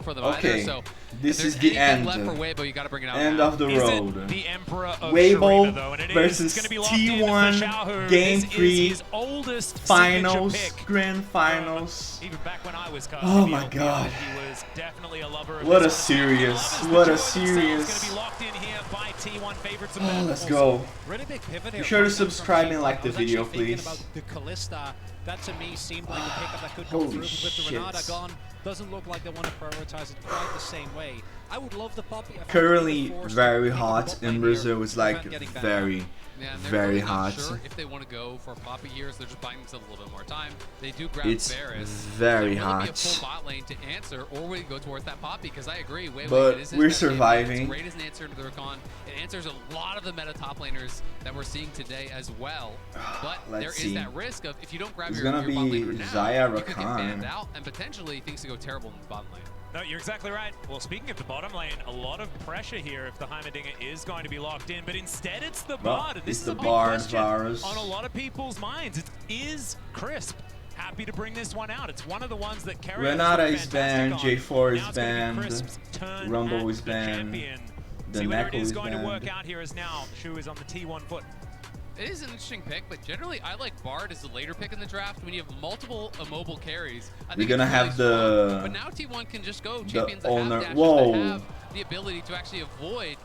for them Okay, either. So this is the end. left for Weibo, you got to bring it out End now. of the road. The Emperor of Weibo Sharima, though, and it versus is gonna be T1 Game 3 finals, grand finals. Even back when I was Oh my god. He was definitely a lover of What a his series. own. What a It's gonna series. be locked in here by T1 favorites of Oh, the let's go. Really big pivot Be here. sure to subscribe and like the video, please. About the Kalista, that to me seemed like a pickup that could Holy go through. With the shit. Renata gone, doesn't look like they want to prioritize it quite the same way. I would love the Poppy. Currently very hot in Brazil. It's like very, Yeah, and they're very really hot. not sure if they want to go for Poppy here, so they're just buying themselves a little bit more time. They do grab It's Varus. very There will be a hot. full bot lane to answer, or we go towards that Poppy, because I agree. But it is we're his best game. surviving. It's great as an answer to the Rakan. It answers a lot of the meta top laners that we're seeing today as well. But there Let's is see. that risk of if you don't grab It's your gonna bot be laner now, Xayah you could get banned Rakan. out, and potentially things could go terrible in the bottom lane. No, you're exactly right. Well, speaking of the bottom lane, a lot of pressure here if the Heimerdinger is going to be locked in, but instead it's the Bard. And this it's is the a big Bard question virus. on a lot of people's minds. It is Crisp happy to bring this one out. It's one of the ones that carries Renata is banned, J4 is banned, Rumble Rumble is banned, the See whether Neko it is is going to work banned. out here as now Shu is on the T1 foot. It is an interesting pick, but generally I like Bard as the later pick in the draft. When you have multiple immobile carries, I think We're gonna it's have really the- strong. But now T1 can just go champions that owner- have dashes, whoa. that have the ability to actually avoid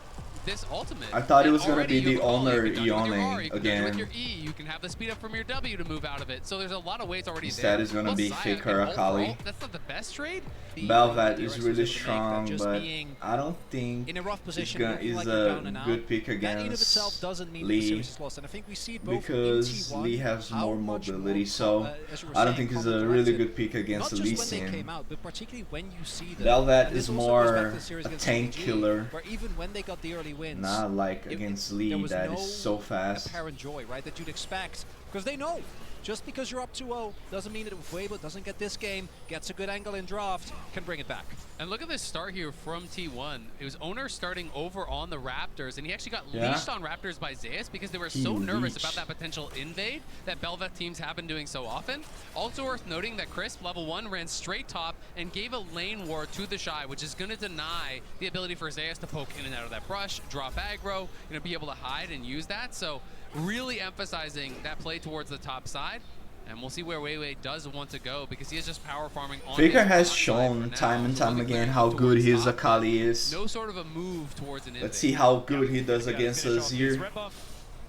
this ultimate. I thought it And was gonna already be you the have all- owner you can dodge with your Ione R, you can dodge again. with your E, you can have the speed up from your W to move out of it. So there's a lot of ways already Instead there. is gonna Plus be Xayah, FAKER and Akali. overall, that's not the best trade. Bel'Veth is really strong, just but being I don't think in a rough position, it's looking like a they're down and out. good pick That in of against itself doesn't mean the Lee, series is lost, and I think we see it both because in T1, Lee has how more much mobility, more, so as you were I don't saying, think it's a Common really directed, good pick against not Lee just when they came Sin. out, but particularly when you see them. Bel'Veth And is this also goes more back to the series a against tank WBG, killer, where even when they got the early wins, not like it- against there Lee was that no is so fast. apparent joy, right, that you'd expect, because they know just because you're up 2-0 doesn't mean that if Weibo doesn't get this game, gets a good angle in draft, can bring it back. And look at this start here from T1. It was owner starting over on the Raptors, and he actually got Yeah. leashed on Raptors by Zeus because they were He so nervous leashed. about that potential invade that Bel'Veth teams have been doing so often. Also worth noting that Crisp, level 1, ran straight top and gave a lane ward to the Shy, which is going to deny the ability for Zeus to poke in and out of that brush, drop aggro, be able to hide and use that. So really emphasizing that play towards the top side. And we'll see where Weiwei does want to go because he is just power farming on FAKER his has bot side shown for now. time and So time looking again for how towards good his top. Akali is. No sort of a move towards an invade. Let's see how good he does Gotta against finish us off his here. rep off.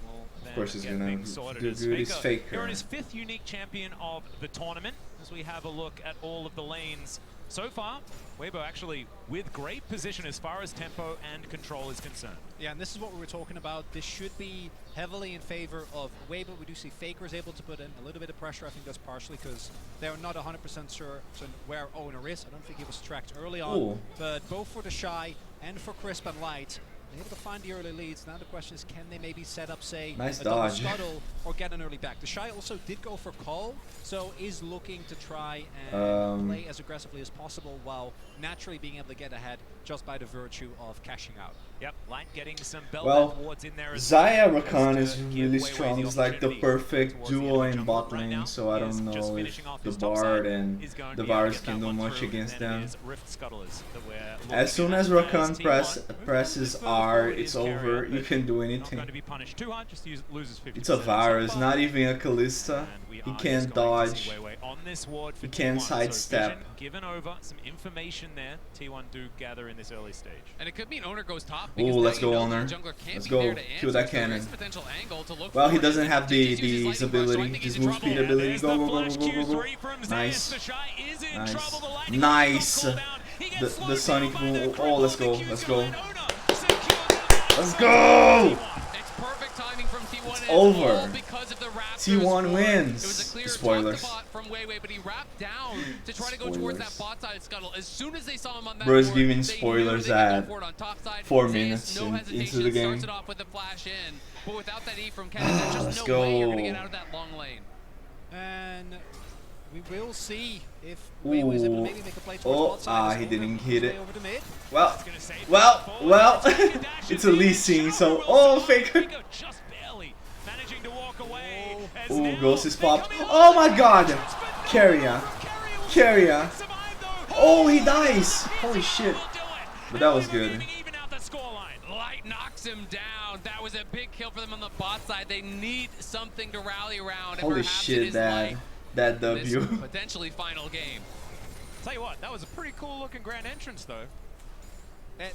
We'll Of course he's then gonna get things sorted do as good as Faker. Here FAKER. on his 5th unique champion of the tournament, as we have a look at all of the lanes so far. Weibo actually with great position as far as tempo and control is concerned. Yeah, and this is what we were talking about. This should be heavily in favor of Weibo. We do see FAKER is able to put in a little bit of pressure. I think that's partially because they're not 100% sure where owner is. I don't think he was tracked early on. Ooh. But both for the Shy and for Crisp and Light, they're able to find the early leads. Now the question is, can they maybe set up, say, Nice a double dodge. scuttle or get an early back? The Shy also did go for Cole, so is looking to try and play as aggressively as possible while naturally being able to get ahead just by the virtue of cashing out. Yep, Light getting some Well, Bel'Veth wards in there as Xayah well. Rakan Just is to give really Weiwei strong. the It's like the opportunity perfect towards the end duo of in jungle bot right now. lane, so I He is don't just know finishing if off the his top Bard side. and He's going to the be able to virus get can that do one much through, against and then them. it is Rift Scuttlers that we're looking As soon at as Rakan T1 presses moving R, forward it's is over. carried, You but can do not anything. going to be punished too hard, just loses 50%. It's a virus, so not even a Kalista. and we He are can't just going to see dodge. Weiwei on this ward for He can't T1. So sidestep. vision given over, some information there. T1 do gather in this early stage. And it could mean owner goes top. Ooh, because let's now go you know owner. the jungler can't Let's be go. there to Kill answer, that so there cannon. is a potential angle to look Well, he for. doesn't have the Just uses his lightning bolt, so I ability, think his he's in move speed trouble. ability. There's Go, the go, go, flash go, go, go. Q3 from Zeus. Nice. The Shy is in Nice. trouble. The lightning Nice. bolt got called out. He gets The slowed Sonic down by the boom. cripple. Oh, let's The go. Q's Let's going. go. Owner secures that. Let's go! It's perfect timing from T1. It's and over. all because of the Raptors T1 board. wins. It was a clear Spoilers. top to bot from Weiwei, but he wrapped down to try to go towards that Spoilers. bot side scuttle. As soon as they saw him on that Bro is board, giving they spoilers knew they could at go for it on top side. 4 Zeus, minutes no into hesitation, the game. starts it off with a flash in, but without that E from Kennen, there's Let's just no way you're go. going to get out of that long lane. And we will see if Weiwei is able to maybe make a play towards Oh, bot side. he as didn't Owner hit moves it. over to mid. Well, Gonna save well, that forward. well. Take a dash It's and a Lee the Sin, so Shower oh, will survive. FAKER. Vigo just barely managing to walk away. as Ooh, now Ghost is they popped. come in Oh on my the god! shots, but no, Carrier. Carrier will Carrier. survive though. Oh, he dies! Holy shit. But that was good. Light knocks him down. That was a big kill for them on the bot side. They need something to rally around. Holy shit, that W. Potentially final game. Tell you what, that was a pretty cool looking grand entrance though. And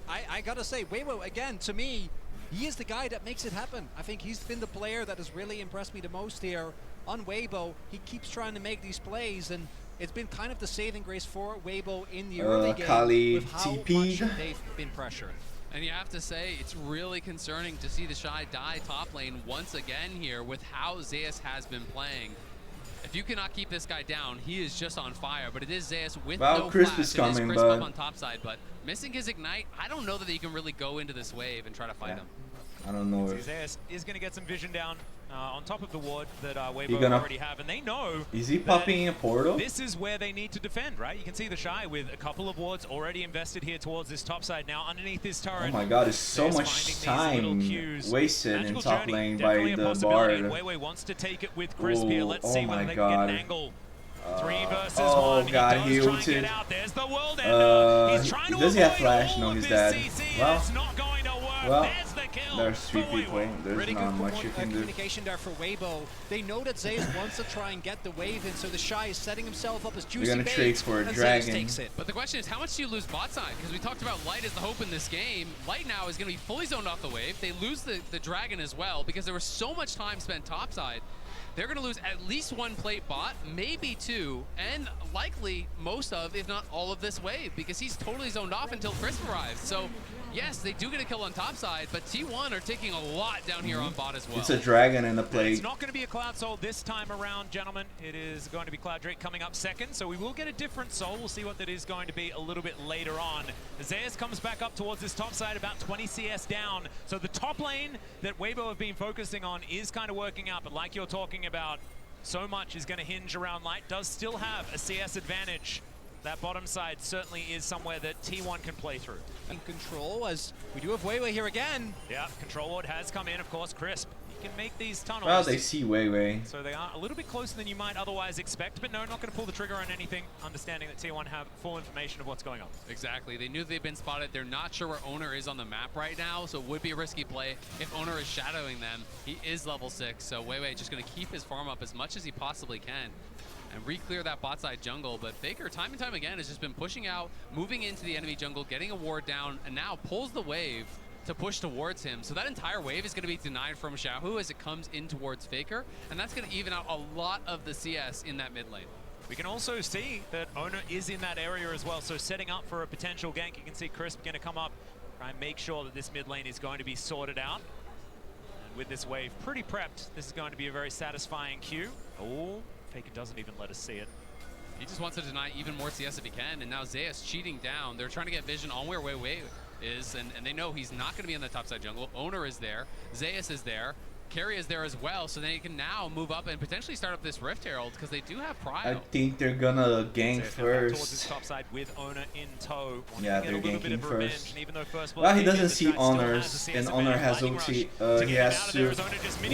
I gotta say, Weibo, again, to me, he is the guy that makes it happen. I think he's been the player that has really impressed me the most here on Weibo. He keeps trying to make these plays, and it's been kind of the saving grace for Weibo in the early game Kali with how TP'd. much they've been pressured. And you have to say, it's really concerning to see the Shy die top lane once again here with how Zeus has been playing. If you cannot keep this guy down, he is just on fire. But it is Zeus with no Crisp flash. is coming, it is Crisp but up on top side, but missing his ignite, I don't know that he can really go into this wave and try to fight him. I don't know if Zeus is going to get some vision down on top of the ward that Weibo already have, and they know. Is he popping a portal? This is where they need to defend, right? You can see the Shy with a couple of wards already invested here towards this top side. Now underneath this turret. Oh my god, it's so much time wasted in top lane by the Bard. Weiwei wants to take it with Crisp here. Let's see whether they can get an angle. 3 versus 1. Oh god, he ulted. There's the world ender. He's trying to does he have flash? No, he's dead. Well, it's not going to work. There's the kill. There's 3 people. There's Really not good much you can do. communication there for Weibo. They know that Zeus wants to try and get the wave in, so the Shy is setting himself up as juicy They're gonna bait, trade for a and dragon. Zeus takes it. But the question is, how much do you lose bot side? Because we talked about Light as the hope in this game. Light now is going to be fully zoned off the wave. They lose the dragon as well because there was so much time spent top side. They're going to lose at least 1 plate bot, maybe 2, and likely most of, if not all of this wave, because he's totally zoned off until Crisp arrives. So, yes, they do get a kill on top side, but T1 are taking a lot down here on bot as well. It's a dragon in the plate. It's not going to be a Cloud Soul this time around, gentlemen. It is going to be Cloud Drake coming up second, so we will get a different soul. We'll see what that is going to be a little bit later on. Zeus comes back up towards this top side, about 20 CS down. So the top lane that Weibo have been focusing on is kind of working out, but like you're talking about, so much is going to hinge around Light. Does still have a CS advantage. That bottom side certainly is somewhere that T1 can play through. In control, as we do have Weiwei here again. Yeah, control ward has come in, of course. Crisp, he can make these tunnels. Well, they see Weiwei. So they are a little bit closer than you might otherwise expect, but no, not going to pull the trigger on anything, understanding that T1 have full information of what's going on. Exactly. They knew they've been spotted. They're not sure where Owner is on the map right now, so it would be a risky play. If Owner is shadowing them, he is level 6, so Weiwei just going to keep his farm up as much as he possibly can and re-clear that bot side jungle. But FAKER, time and time again, has just been pushing out, moving into the enemy jungle, getting a ward down, and now pulls the wave to push towards him. So that entire wave is going to be denied from Xiaohu as it comes in towards FAKER, and that's going to even out a lot of the CS in that mid lane. We can also see that Owner is in that area as well, so setting up for a potential gank. You can see Crisp going to come up, try and make sure that this mid lane is going to be sorted out. And with this wave pretty prepped, this is going to be a very satisfying queue. Oh, FAKER doesn't even let us see it. He just wants to deny even more CS if he can, and now Zeus cheating down. They're trying to get vision on where Weiwei is, and they know he's not going to be in the top side jungle. Owner is there, Zeus is there, Carry is there as well, so they can now move up and potentially start up this Rift Herald because they do have Prio. I think they're gonna gank Towards this first. top side with Owner in tow. Yeah, they're ganking first. And even though first well, he doesn't see Honors, and Honor has ulti. He has to.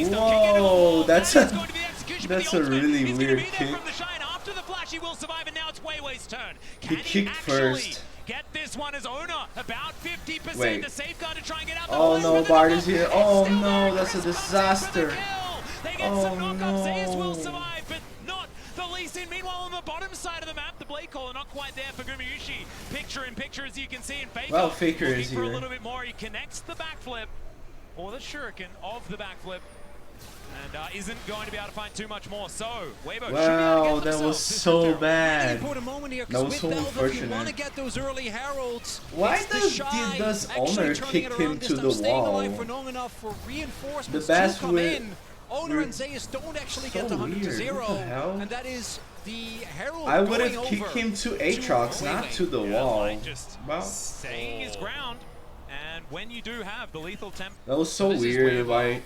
Whoa, that's a really weird kick. After the flash, he will survive, and now it's Weiwei's turn. He kicked first. Get this one as Owner, about 50%. Wait. The safeguard to try and get out the Oh flash, no, but Bard the is here. is Oh still no, there. that's a Crisp disaster. they get Oh some knock-ups. Zeus will no. survive, but not the Lee Sin. Meanwhile, on the bottom side of the map, the Blade Caller not quite there for Gumayushi. Picture in picture, as you can see in FAKER. Well, FAKER looking is for here. a little bit more. He connects the backflip, or the shuriken of the backflip. And isn't going to be able to find too much more. So, Weibo Wow, that was so bad. Important moment here, That was so with Velvet, you want to unfortunate. get those early heralds. Why It's the does Shy Honor actually turning kick it him around this to time, the staying alive wall? for long enough for reinforcements The best to come with- in. Owner and Zeus don't actually So get to 100 to weird. 0, What the hell? and that is the herald. I would going have kicked over him to Aatrox, not to the wall. Just Well, staying his ground. And when you do have the lethal temp, That was so weird by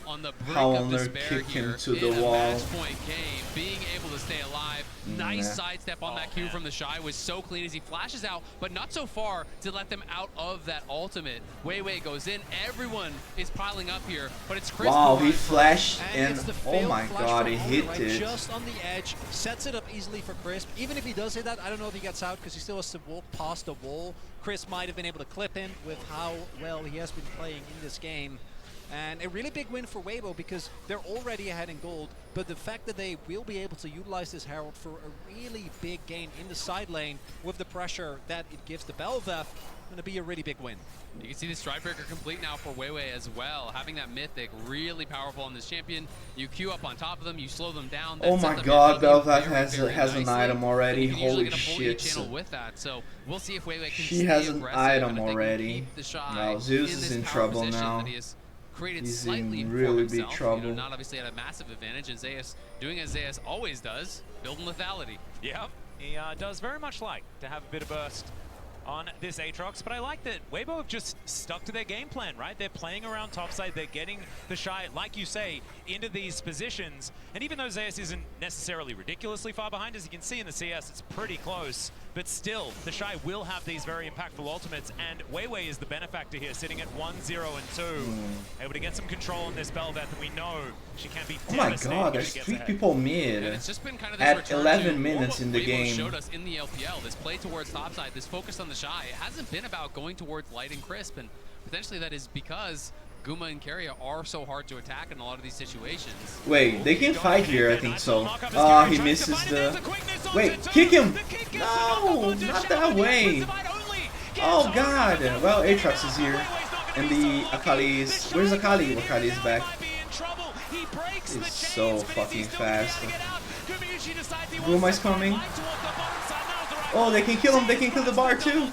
how Honor kicked him to the wall. Match point game, being able to stay alive. Nice sidestep on that Q from the Shy was so clean as he flashes out, but not so far to let them out of that ultimate. Wei goes in. Everyone is piling up here, but it's Chris. Wow, he flashed and oh my flash god, from he Honor, hit it. Just on the edge, sets it up easily for Crisp. Even if he does hit that, I don't know if he gets out because he still has to walk past the wall. Chris might have been able to clip him with how well he has been playing in this game. And a really big win for Weibo because they're already ahead in gold, but the fact that they will be able to utilize this Herald for a really big game in the side lane with the pressure that it gives the Bel'Veth, going to be a really big win. You can see the Stridebreaker complete now for Wei as well. Having that Mythic really powerful on this champion. You queue up on top of them, you slow them down. Oh my god, Bel'Veth has an item already. Holy shit. With that. So we'll see if Wei can she has an item already. Wow, Zeus is in trouble now. He's in really big trouble. Not obviously at a massive advantage, and Zeus doing as Zeus always does, building lethality. Yep, he does very much like to have a bit of burst on this Aatrox, but I like that Weibo have just stuck to their game plan, right? They're playing around topside, they're getting the Shy, like you say, into these positions, and even though Zeus isn't necessarily ridiculously far behind, as you can see in the CS, it's pretty close, but still, the Shy will have these very impactful ultimates, and Wei is the benefactor here, sitting at 1-0 and 2, able to get some control on this Bel'Veth, and we know she can be devastating. Oh my god, there's 3 people mid it's just been kind of this at 11 minutes in the Weibo game. Showed us in the LPL, this play towards topside, this focus on the Shy. It hasn't been about going towards Light and Crisp, and potentially that is because Guma and Keria are so hard to attack in a lot of these situations. Wait, they can fight here, I think so. Ah, he misses the... Wait, kick him! No, not that way! Oh god! Well, Aatrox is here. And the Akali is... Where's Akali? Akali is back. He's so fucking fast. Guma is coming. Oh, they can kill him. They can kill the bar too. No.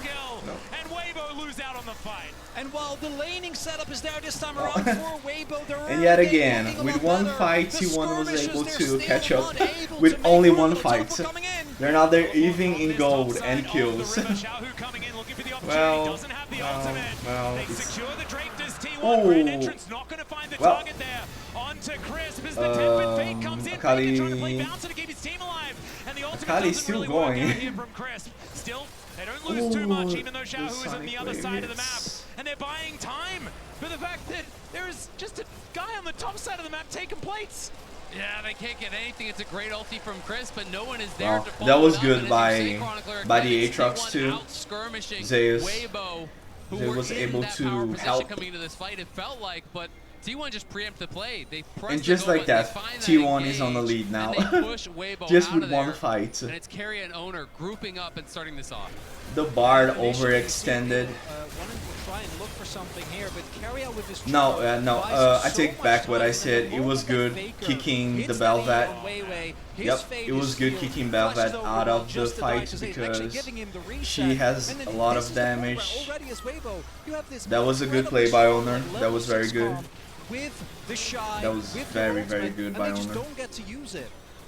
And Weibo lose out on the fight. And while the laning setup is there this time around for Weibo, and yet again, with one fight, T1 was able to catch up with only one fight. They're now they're even in gold and kills. well, they secure the Drake. Does T1 great entrance, not going to find the target there. Onto Crisp as the Tempered Fate comes in. Akali, trying to play bouncer to keep his team alive. And the ultimate Akali's doesn't still really going. work out here from Crisp. Still, they don't lose too much, even though Xiaohu is on the other side of the map. And they're buying time for the fact that there is just a guy on the top side of the map taking plates. Yeah, they can't get anything. It's a great ulti from Chris, but no one is there to follow. That was up. good by the Aatrox too. Zeus. Weibo, who was able to help. Coming into this fight, it felt like, but T1 just preempted the play. They and just like that, T1 is on the lead now. Just with one fight. And it's Keria and Owner grouping up and starting this off. The Bard overextended. I take back what I said. It was good kicking the Bel'Veth. Yep, it was good kicking Bel'Veth out of the fight because she has a lot of damage. That was a good play by Owner. That was very good. That was very, very good by Owner.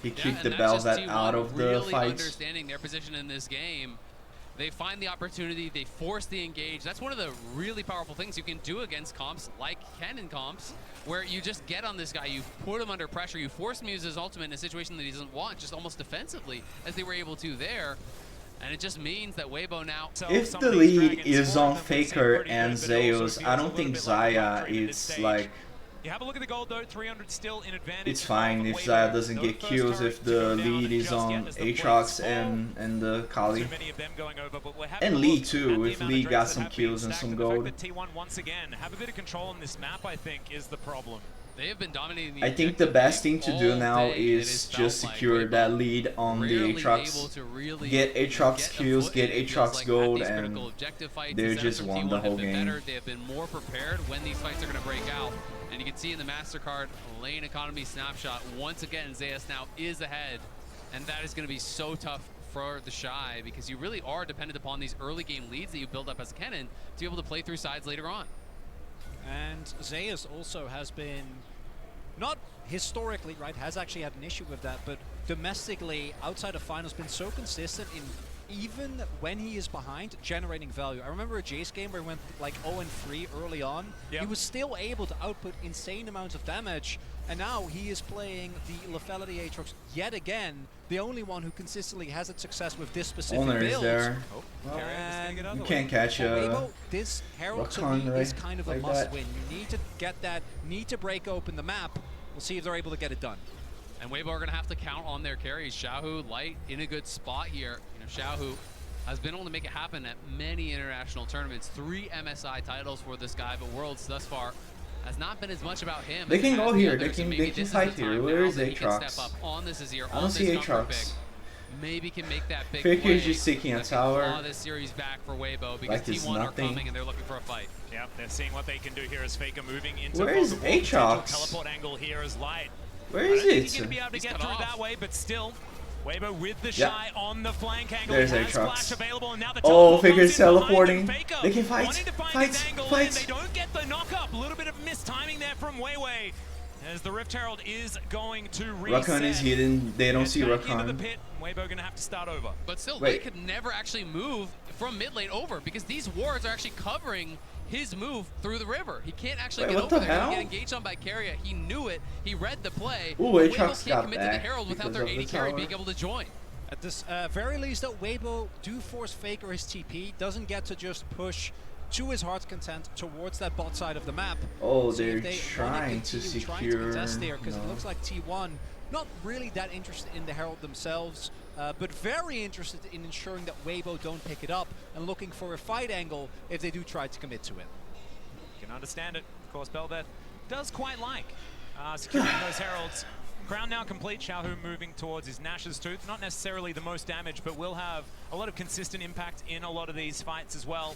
He kicked the Bel'Veth out of the fight. Understanding their position in this game. They find the opportunity, they force the engage. That's one of the really powerful things you can do against comps like Kennen comps, where you just get on this guy, you put him under pressure, you force him to use his ultimate in a situation that he doesn't want, just almost defensively, as they were able to there. And it just means that Weibo now... If the lead is on Faker and Zeus, I don't think Xayah is like... You have a look at the gold though, 300 still in advantage. It's fine if Xayah doesn't get kills, if the lead is on Aatrox and the Kali. And Lee too, if Lee got some kills and some gold. T1 once again have a bit of control on this map, I think, is the problem. They have been dominating. I think the best thing to do now is just secure that lead on the Aatrox. Get Aatrox kills, get Aatrox gold, and they just won the whole game. They have been more prepared when these fights are going to break out. And you can see in the MasterCard lane economy snapshot, once again, Zeus now is ahead. And that is going to be so tough for the Shy because you really are dependent upon these early game leads that you build up as Kennen to be able to play through sides later on. And Zeus also has been, not historically, right, has actually had an issue with that, but domestically, outside of finals, been so consistent in even when he is behind, generating value. I remember a Jace game where he went like 0-3 early on. Yep. He was still able to output insane amounts of damage, and now he is playing the lethality Aatrox yet again, the only one who consistently has had success with this specific Owner is build. there. Oh, You can't catch For a Weibo, this Herald to Rakan, me right? is kind of a Like must that. win. You need to get that, need to break open the map. We'll see if they're able to get it done. And Weibo are going to have to count on their carries. Xiaohu, Light in a good spot here. You know, Xiaohu has been able to make it happen at many international tournaments. 3 MSI titles for this guy, but Worlds thus far has not been as much about him. They as can it has go the here. others. They So can maybe fight this is the here. time Where now is that he can Aatrox? step up on this Azir, I don't on see this comfort Aatrox. pick. Maybe can make that big Faker play is just taking a that can tower. claw this series back for Weibo because Like it's T1 are nothing. coming and they're looking for a fight. Yeah, they're seeing what they can do here as Faker moving into Where is possible potential Aatrox? teleport angle here as Light. Where I is don't think he's it? going to be able to He's get cut through off. that way, but still, Weibo with the Yeah. Shy on the flank angle. There's He has Aatrox. Flash available, and now the Oh, teleport Faker's comes in behind him. teleporting. Faker They can fight. wanting to find Fight. his angle Fight. in. They don't get the knock-up. A little bit of mistiming there from Weiwei, as the Rift Herald is going to reset. Rakan is hidden. They don't Gets see back into the Rakan. pit. Weibo going to have to start over. But still, Wait. Lei could never actually move from mid lane over because these wards are actually covering his move through the river. He can't actually Wait, get what over the there. hell? He get engaged on by Keria. He knew it. He read the play. Ooh, Weibo Aatrox can't got commit to the back Herald without because their of the 80 carry tower. being able to join. At this very least, though, Weibo do force Faker his TP, doesn't get to just push to his heart's content towards that bot side of the map. Oh, See they're if they wanna trying to continue trying to secure. contest there, because it No. looks like T1 not really that interested in the Herald themselves, but very interested in ensuring that Weibo don't pick it up and looking for a fight angle if they do try to commit to it. You can understand it. Of course, Belvet does quite like securing those Heralds. Crown now complete. Xiaohu moving towards his Nash's Tooth. Not necessarily the most damage, but will have a lot of consistent impact in a lot of these fights as well.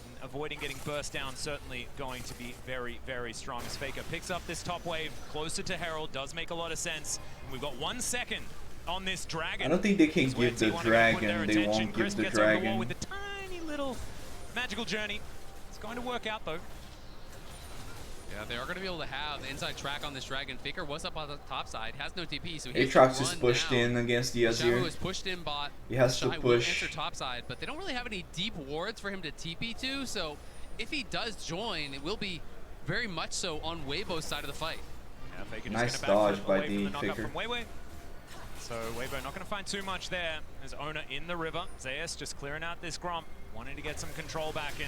And avoiding getting burst down, certainly going to be very, very strong. As Faker picks up this top wave closer to Herald, does make a lot of sense. And we've got 1 second on this Dragon. I don't think they can Is where give the T1 are gonna put their dragon. They attention. won't Chris give the gets over the wall dragon. with a tiny little magical journey. It's going to work out though. Yeah, they are going to be able to have the inside track on this Dragon. Faker was up on the top side, has no TP, so he has Aatrox to is run pushed down. in against the Xiaohu Azir. is pushed in bot. He has to Shy will push. enter top side, but they don't really have any deep wards for him to TP to, so if he does join, it will be very much so on Weibo's side of the fight. Yeah, Faker Nice just gonna dodge backflip by away from the the knockup Faker. from Weiwei. So Weibo not going to find too much there. There's Owner in the river. Zeus just clearing out this Gromp, wanting to get some control back in.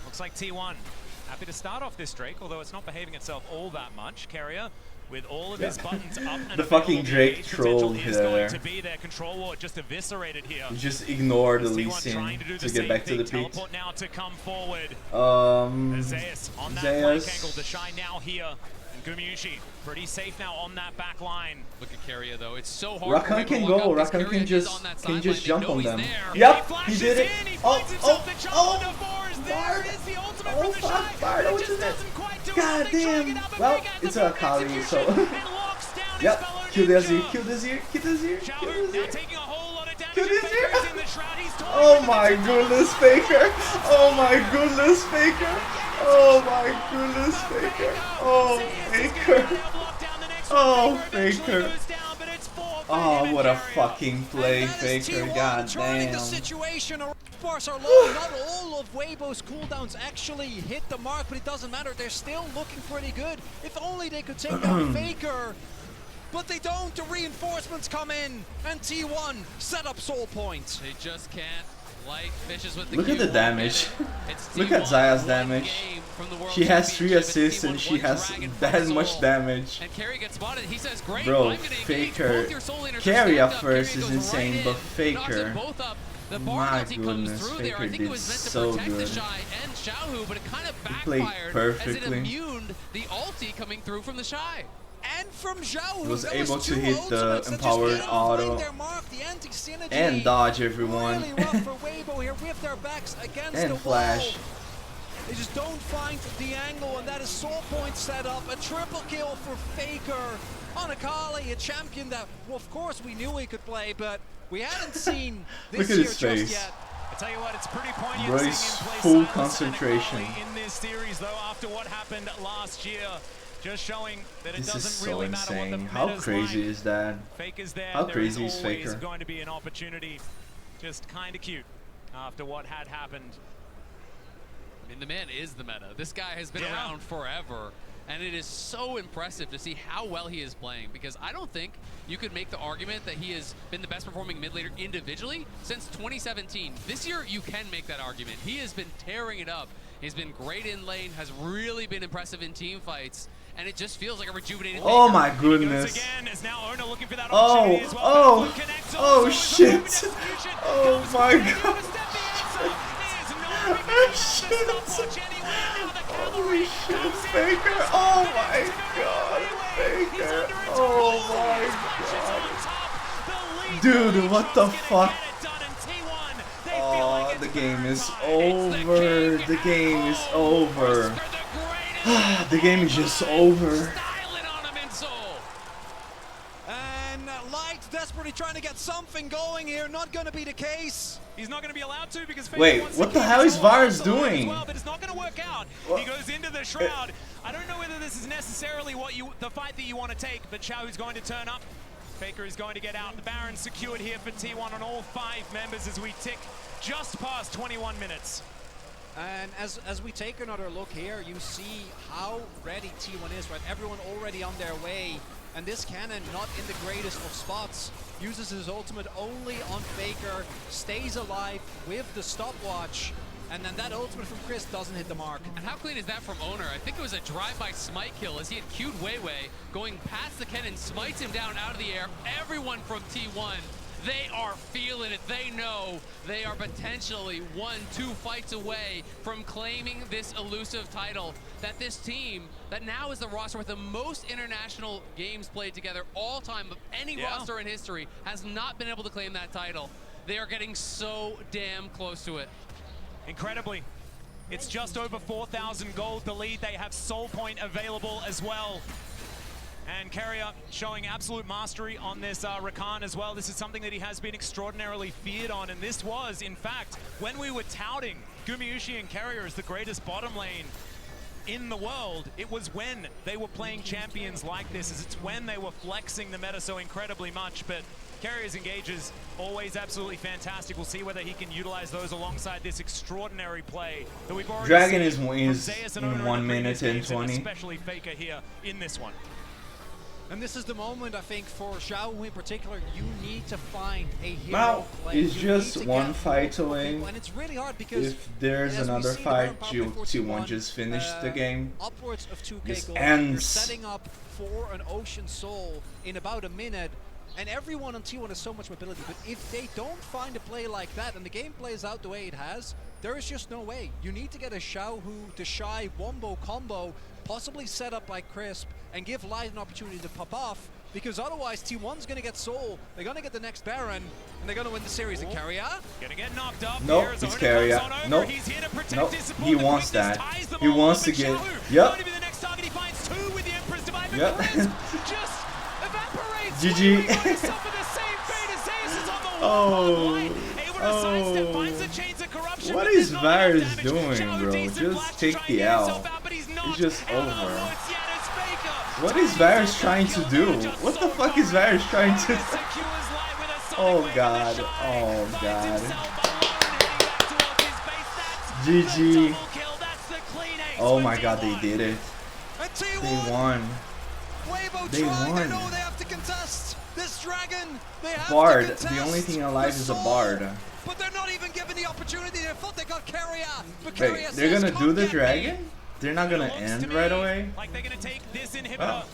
Looks like T1 happy to start off this Drake, although it's not behaving itself all that much. Carrier with all of his buttons up and The fucking available, Drake engage potential trolled is there. going to be their control ward just eviscerated here. You just ignore the As Lee T1 trying Sin to do to the get same back to thing. the pit. Teleport now to come forward. Zeus on that Zeus. flank angle. The Shy now here. And Gumiushi pretty safe now on that back line. Look at Keria though, it's so hard for Rakan him to can walk go. up, 'cause Rakan Keria can is just on that can sideline. just They jump know on he's them. there. Yep, he flashes did it. in, he Oh, finds himself the shot on the oh, four is there. Bard. It is the ultimate Oh, from the fuck, Shy. Bard, It what just is it? doesn't quite do God it. They try to damn. get out, but Well, Vega has it's the a perfect Kali, so. execution and locks down his Yep, fellow kill the ninja. Azir, kill the Azir, kill the Azir, kill Xiaohu the now Azir. taking a whole lot of damage. Kill the and Faker Azir. is in the shroud. He's toying Oh with my it. goodness, Faker! Oh my goodness, Faker! Oh my goodness, Faker! Oh, Faker! Oh, Faker! Oh, what a fucking play, And that is Faker! T1 God turning the damn! situation around. Bars are low. Not all of Weibo's cooldowns actually hit the mark, but it doesn't matter. They're still looking pretty good. If only they could take down Faker. But they don't. The reinforcements come in, and T1 set up Soul Point. They just can't light fishes with the Look at the Q1 damage. minute. It's Look at T1 Zaya's one damage. game from the World She has 3 Championship. It's assists T1 and she one has dragon that from much Soul. damage. And Carry gets spotted. He says, "Great, Bro, I'm gonna engage Faker. both your soul laners are Carry stacked at up." first Carry is goes insane, right but in, knocks Faker. them both up. The My bar ulti comes goodness, through there. I Faker think it was did meant to so protect the good. Shy and Xiaohu, but it kind of played backfired as it perfectly. immuned the ulti coming through from the Shy. And from Zhao, He was there able was to 2 hit the ultimates that empowered just didn't find auto their mark. The anti-synergy and dodge everyone. Really rough for Weibo here with their backs against And the flash. wall. They just don't find the angle, and that is Soul Point set up. A triple kill for Faker on Akali, a champion that, well, of course, we knew he could play, but we hadn't seen this Look at year his just face. yet. I tell you what, it's pretty poignant Bro, seeing he's him play full Silas concentration. and Akali in this series, though, after what happened last year. Just showing that it This is doesn't so really matter what the insane. How meta's crazy like. is that? Faker's there. How there crazy is is always Faker? going to be an opportunity. Just kind of cute after what had happened. I mean, the man is the meta. This guy has been around forever, and it is so impressive to see how well he is playing, because I don't think you could make the argument that he has been the best performing mid laner individually since 2017. This year, you can make that argument. He has been tearing it up. He's been great in lane, has really been impressive in team fights, and it just feels like a rejuvenated Oh Faker. my goodness. Again, is now Ona looking for that Oh, opportunity as well. oh shit. Oh my god. Holy shit, Faker. Oh my god, Faker. Oh my god. Dude, what the fuck? Oh, the game is over. The game is over. The game is just over. And Light desperately trying to get something going here. Not going to be the case. He's not going to be allowed to because wait, what the hell is Varus doing? Well, but it's not going to work out. He goes into the shroud. I don't know whether this is necessarily what the fight that you want to take, but Xiao is going to turn up. Faker is going to get out. The Baron secured here for T1 on all 5 members as we tick just past 21 minutes. And as we take another look here, you see how ready T1 is, right? Everyone already on their way. And this cannon, not in the greatest of spots, uses his ultimate only on Faker, stays alive with the stopwatch, and then that ultimate from Chris doesn't hit the mark. And how clean is that from Owner? I think it was a drive-by smite kill as he had queued Weiwei, going past the cannon, smites him down out of the air. Everyone from T1, they are feeling it. They know they are potentially 1-2 fights away from claiming this elusive title. That this team, that now is the roster with the most international games played together all time of any roster in history, has not been able to claim that title. They are getting so damn close to it. Incredibly. It's just over 4,000 gold the lead. They have Soul Point available as well. And Carrier showing absolute mastery on this Rakan as well. This is something that he has been extraordinarily feared on, and this was, in fact, when we were touting Gumayusi and Carrier as the greatest bottom lane in the world, it was when they were playing champions like this, as it's when they were flexing the meta so incredibly much. But Carrier's engages, always absolutely fantastic. We'll see whether he can utilize those alongside this extraordinary play that we've already Dragon seen is from Zeus and in Owner 1 the minute previous and games, 20. especially Faker here in this one. And this is the moment, I think, for Xiao in particular. You need to find a hero Now play. is You just need to one get fight multiple away. people, and it's really hard because If there's as we another see the fight, current power play for T1 just finished the game. Upwards of 2K This gold. You're ends. setting up for an Ocean Soul in about a minute. And everyone on T1 has so much mobility, but if they don't find a play like that and the game plays out the way it has, there is just no way. You need to get a Xiaohu to Shy Wombo combo, possibly set up by Crisp, and give Light an opportunity to pop off, because otherwise T1's going to get Soul, they're going to get the next Baron, and they're going to win the series. And Carrier? Gonna get knocked up. Nope, Here's it's Owner Carrier. comes on over. Nope. He's here to protect Nope. his support. He The wants quickness that. ties them He all wants up, to and get. Xiao Yep. going to be the next target. He finds 2 with the Empress Divide, but Yep. Crisp just evaporates. GG. Going to suffer the same fate as Zeus is on the Oh. Light, able to sidestep, Oh. finds the chains of corruption. What but is there's not enough Varus damage. doing, Xiao bro? decent Just flash to take try and the get L. himself out, but he's not It's just out of the over. woods yet as Faker. What is Varus trying to do? What the fuck is Varus trying to do? Oh god. Oh god. GG. Oh my god, they did it. And They T1, won. Weibo They trying, won. they know they have to contest this Dragon. They have Bard. to contest The only thing alive the is a Soul, Bard. But they're not even given the opportunity. They thought they got Carrier, but Wait, Carrier they're says, gonna "Come do the get me." dragon? They're not gonna end right away? Like they're gonna take this inhibitor Wow.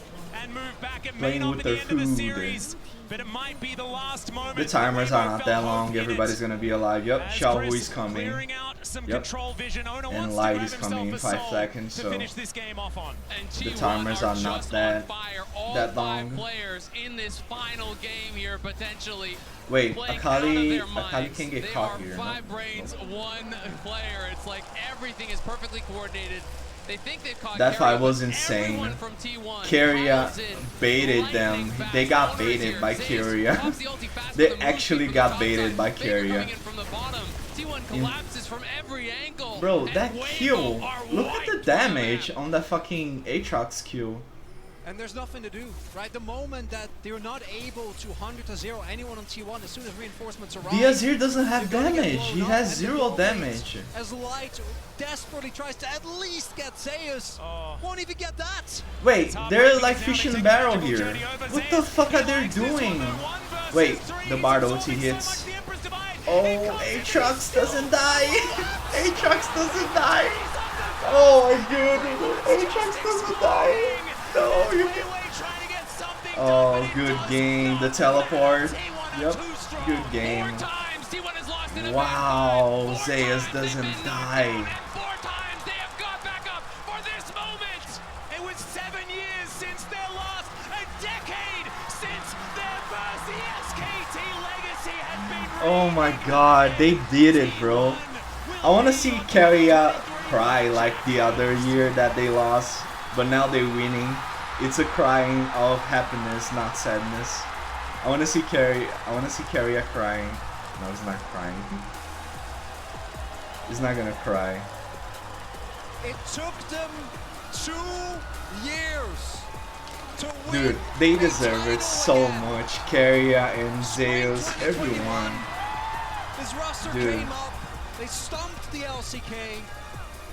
and move back. It may Playing not with be the their end of the food. series, but it might be the last moment. The timers are not Weibo that felt long. hope in Everybody's it. gonna be alive. Yep, As Xiaohu Chris is coming. clearing out some Yep. control vision. Owner And wants Light to grab is coming in himself a 5 soul seconds, to so finish this game off on. And the T1 timers are not just that- on fire. All that 5 long. players in this final game here potentially Wait, playing Akali- out of their Akali minds. can't get they caught are here, 5 no? brains, 1 player. It's like everything is perfectly coordinated. They think they've caught That Carrier, fight was but insane. everyone from T1 Carrier piles in baited them. lightning fast. They got Owner's baited here. by Zeus Carrier. pops the ulti faster They than the actually move got from the baited top by side. Faker Carrier. coming in from the bottom. T1 collapses from every angle. Bro, and that Weibo Q. are Look at the wiped. damage on that fucking Aatrox Q. And there's nothing to do, right? The moment that they're not able to 100-0 anyone on T1, as soon as reinforcements arrive, The Azir doesn't have damage. He has and 0 damage. As Light desperately tries to at least get Zeus, won't even get that. Wait, they're like fish in a barrel here. What the fuck are they doing? Wait, the Bard ulti hits. Oh, Aatrox doesn't die. Aatrox doesn't die. Oh my goodness, Aatrox doesn't die. No, you can. Oh, good game. The teleport. Yep, good game. Wow, Zeus doesn't die. It was 7 years since their last, a decade since their first SKT legacy had been. Oh my god, they did it, bro. I want to see Keria cry like the other year that they lost, but now they're winning. It's a crying of happiness, not sadness. I want to see Keria crying. No, he's not crying. He's not gonna cry. It took them 2 years to win. Dude, they deserve it so much. Keria and Zeus, everyone. This roster Dude. came up, they stomped the LCK,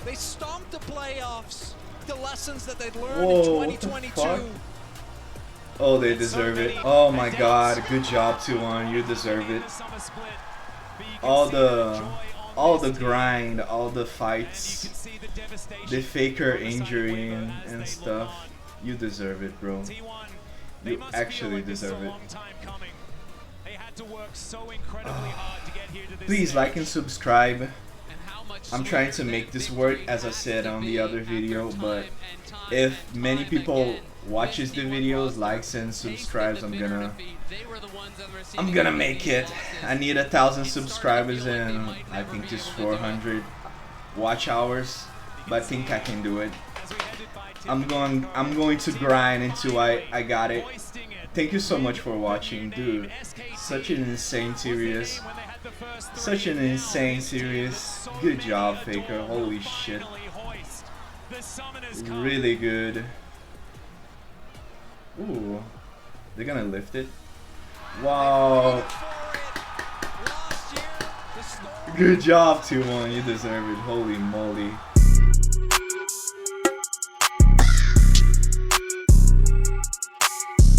they stomped the playoffs, the lessons that they'd learned Whoa, in what the 2022. fuck? Oh, they deserve it. Oh my god, good job T1, you deserve it. All the grind, all the fights, the faker injury and stuff. You deserve it, bro. You actually deserve it. Please like and subscribe. I'm trying to make this work, as I said on the other video, but if many people watches the videos, likes and subscribes, I'm gonna make it. I need 1,000 subscribers and I think just 400 watch hours, but I think I can do it. I'm going to grind until I got it. Thank you so much for watching, dude. Such an insane series. Such an insane series. Good job, Faker. Holy shit. Really good. Ooh. They're gonna lift it. Wow. Good job, T1. You deserve it. Holy moly.